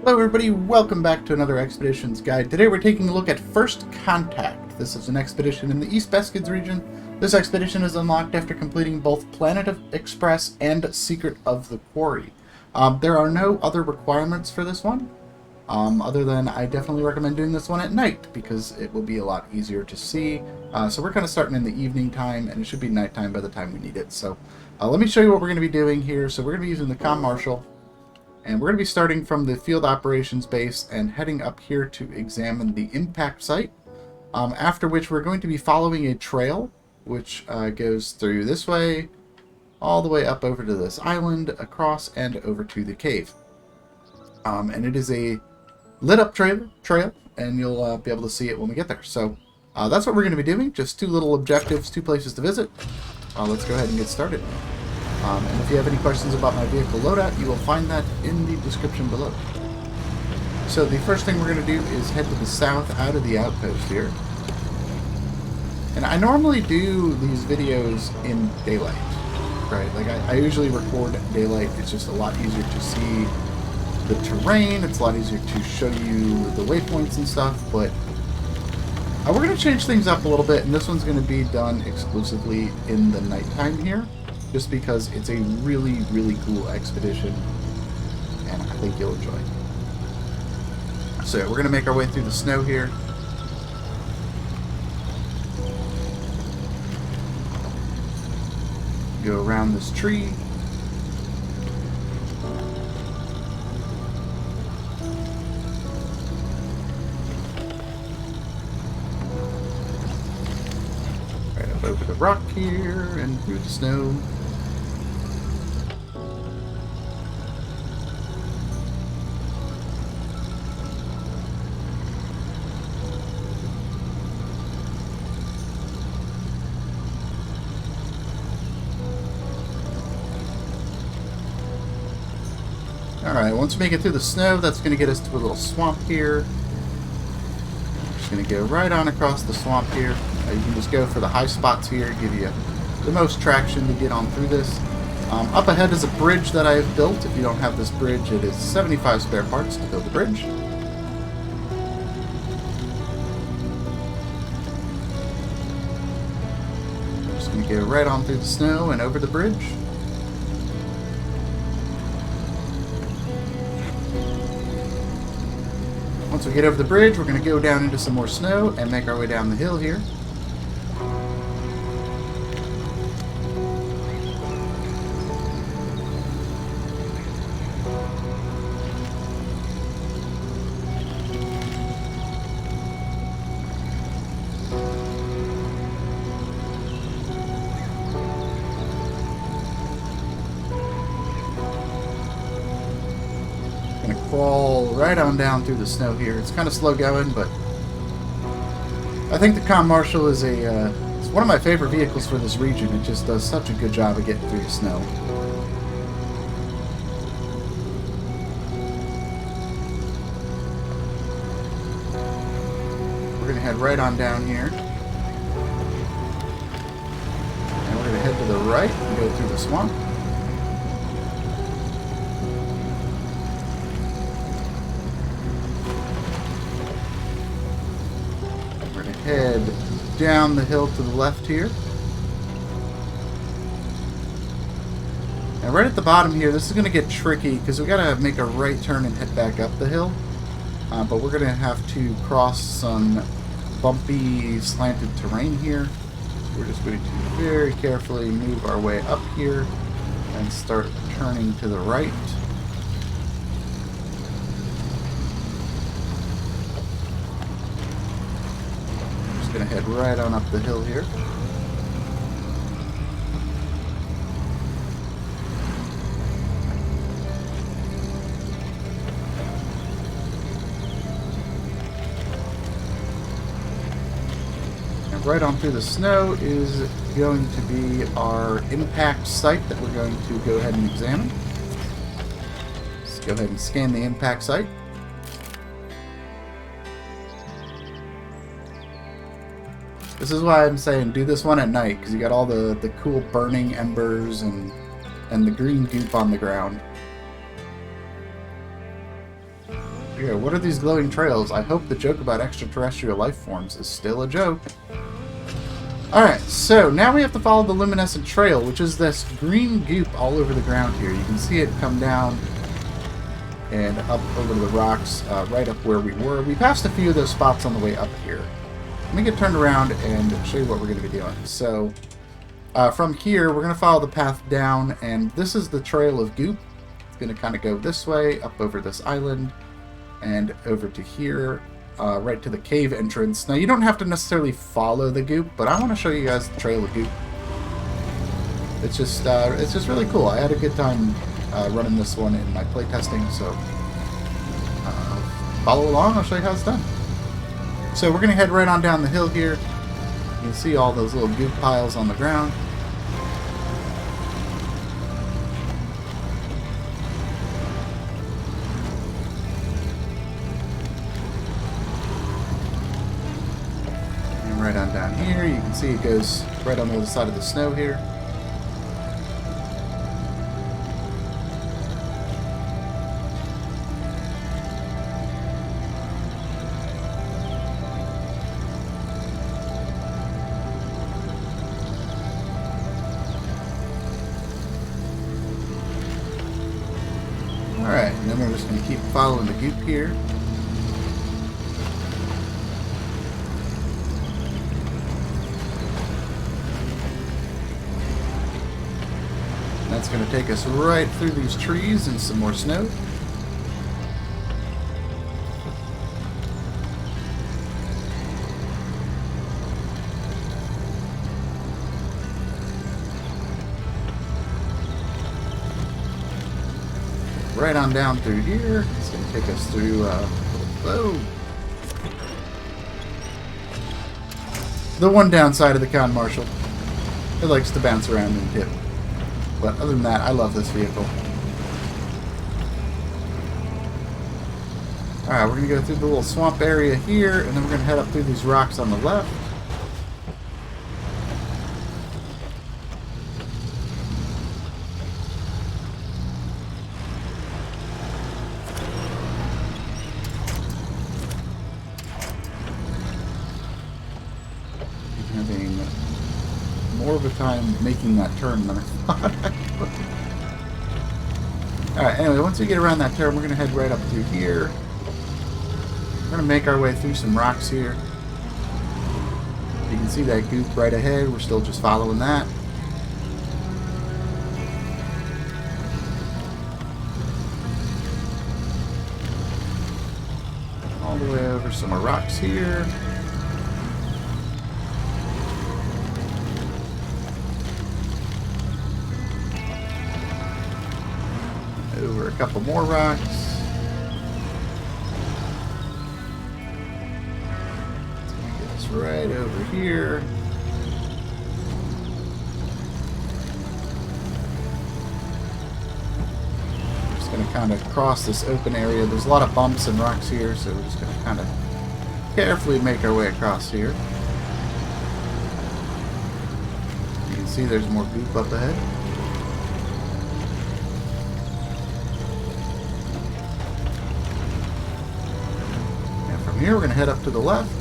Hello everybody, welcome back to another Expeditions Guide. Today we're taking a look at First Contact. This is an expedition in the East Beskids region. This expedition is unlocked after completing both Planet of Express and Secret of the Quarry. There are no other requirements for this one, other than I definitely recommend doing this one at night because it will be a lot easier to see. So we're kind of starting in the evening time, and it should be nighttime by the time we need it. So let me show you what we're going to be doing here. So we're going to be using the Comm Marshal. And we're going to be starting from the field operations base and heading up here to examine the impact site. After which we're going to be following a trail which goes through this way, all the way up over to this island, across and over to the cave. And it is a lit up trail, and you'll be able to see it when we get there. So that's what we're going to be doing. Just two little objectives, two places to visit. Let's go ahead and get started. And if you have any questions about my vehicle loadout, you will find that in the description below. So the first thing we're going to do is head to the south out of the outpost here. And I normally do these videos in daylight, right? Like I usually record at daylight. It's just a lot easier to see the terrain. It's a lot easier to show you the waypoints and stuff, but we're going to change things up a little bit, and this one's going to be done exclusively in the nighttime here. Just because it's a really, really cool expedition, and I think you'll enjoy it. So we're going to make our way through the snow here. Go around this tree. Right up over the rock here and through the snow. Alright, once we make it through the snow, that's going to get us to a little swamp here. Just going to go right on across the swamp here. You can just go for the high spots here, give you the most traction to get on through this. Up ahead is a bridge that I have built. If you don't have this bridge, it is 75 spare parts to build the bridge. Just going to go right on through the snow and over the bridge. Once we get over the bridge, we're going to go down into some more snow and make our way down the hill here. Crawl right on down through the snow here. It's kind of slow going, but I think the Comm Marshal is it's one of my favorite vehicles for this region. It just does such a good job of getting through the snow. We're going to head right on down here. And we're going to head to the right and go through the swamp. Head down the hill to the left here. And right at the bottom here, this is going to get tricky because we got to make a right turn and head back up the hill. But we're going to have to cross some bumpy, slanted terrain here. We're just going to very carefully move our way up here and start turning to the right. Going to head right on up the hill here. And right on through the snow is going to be our impact site that we're going to go ahead and examine. Let's go ahead and scan the impact site. This is why I'm saying do this one at night, because you got all the cool burning embers and the green goop on the ground. Yeah, what are these glowing trails? I hope the joke about extraterrestrial life forms is still a joke. Alright, so now we have to follow the luminescent trail, which is this green goop all over the ground here. You can see it come down and up over the rocks, right up where we were. We passed a few of those spots on the way up here. Let me get turned around and show you what we're going to be doing. So, from here, we're going to follow the path down, and this is the trail of goop. It's going to kind of go this way, up over this island, and over to here, right to the cave entrance. Now, you don't have to necessarily follow the goop, but I want to show you guys the trail of goop. It's just really cool. I had a good time running this one in my playtesting, so follow along. I'll show you how it's done. So we're going to head right on down the hill here. You can see all those little goop piles on the ground. And right on down here, you can see it goes right on the other side of the snow here. Alright, and then we're just going to keep following the goop here. And that's going to take us right through these trees and some more snow. Right on down through here. It's going to take us through the one downside of the Con Marshal. It likes to bounce around and tip. But other than that, I love this vehicle. Alright, we're going to go through the little swamp area here, and then we're going to head up through these rocks on the left. Having more of a time making that turn than I thought I would. Alright, anyway, once we get around that turn, we're going to head right up through here. We're going to make our way through some rocks here. You can see that goop right ahead. We're still just following that. All the way over some more rocks here. Over a couple more rocks. It's going to get us right over here. We're just going to kind of cross this open area. There's a lot of bumps and rocks here, so we're just going to kind of carefully make our way across here. You can see there's more goop up ahead. Here we're going to head up to the left.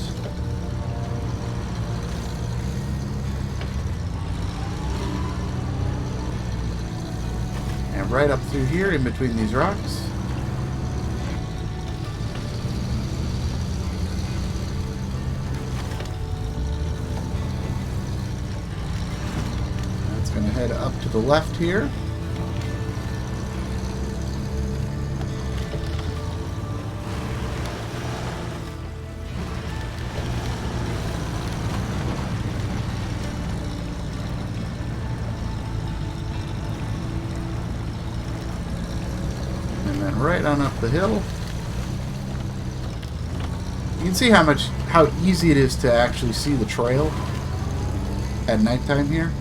And right up through here in between these rocks. That's going to head up to the left here. Right on up the hill. You can see how easy it is to actually see the trail at nighttime here.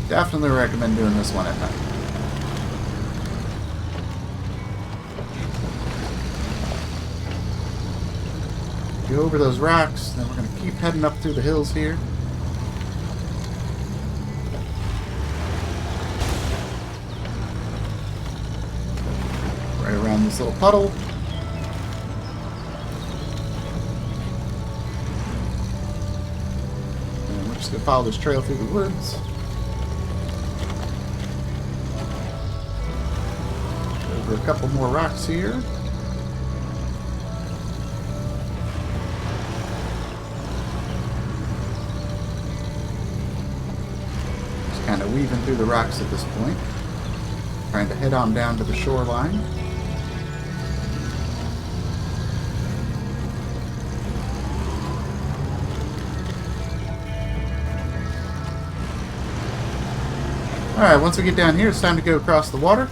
Definitely recommend doing this one at night. Go over those rocks, then we're going to keep heading up through the hills here. around this little puddle. And we're just going to follow this trail through the woods. Over a couple more rocks here. Kind of weaving through the rocks at this point, trying to head on down to the shoreline. Alright, once we get down here, it's time to go across the water.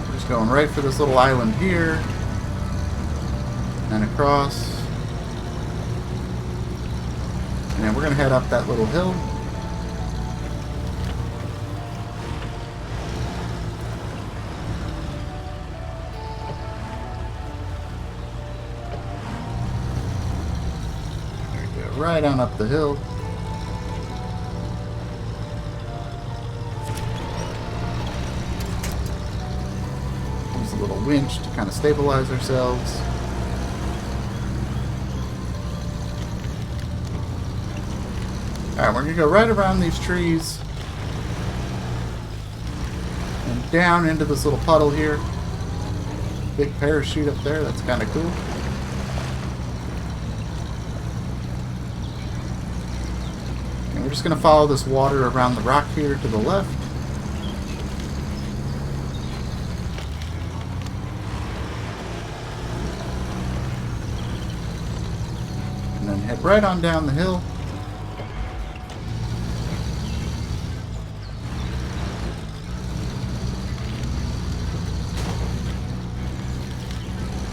We're just going right for this little island here. And across. And then we're going to head up that little hill. There we go, right on up the hill. Use a little winch to kind of stabilize ourselves. Alright, we're going to go right around these trees and down into this little puddle here. Big parachute up there, that's kind of cool. And we're just going to follow this water around the rock here to the left. And then head right on down the hill.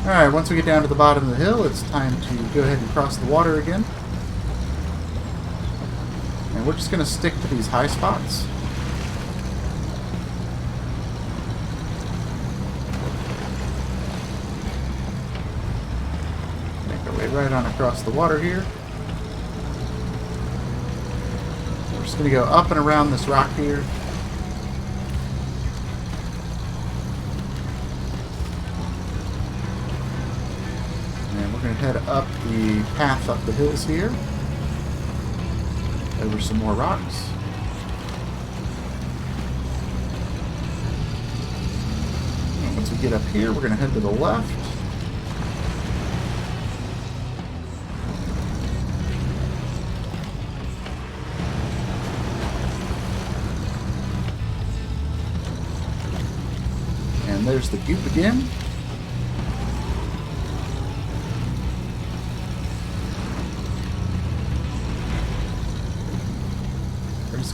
Alright, once we get down to the bottom of the hill, it's time to go ahead and cross the water again. And we're just going to stick to these high spots. Make our way right on across the water here. We're just going to go up and around this rock here. We're going to head up the path up the hills here, over some more rocks. And once we get up here, we're going to head to the left. And there's the goop again.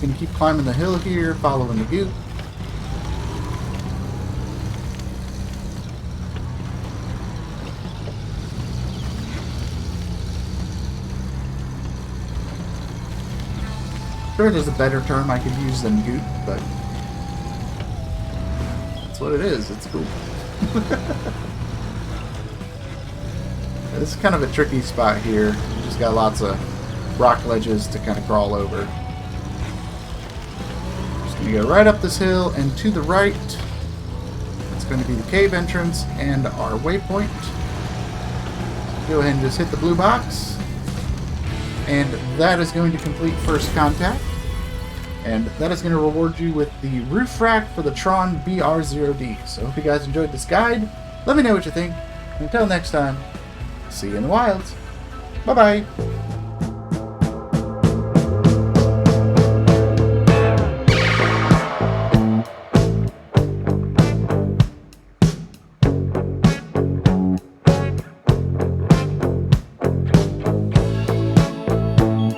Going to keep climbing the hill here, following the goop. Sure, there's a better term I could use than goop, but that's what it is. It's cool. This is kind of a tricky spot here. You just got lots of rock ledges to kind of crawl over. We go right up this hill, and to the right, it's going to be the cave entrance and our waypoint. Go ahead and just hit the blue box, and that is going to complete first contact. And that is going to reward you with the roof rack for the Tron BR0D. So I hope you guys enjoyed this guide. Let me know what you think. Until next time, see you in the wilds. Bye-bye.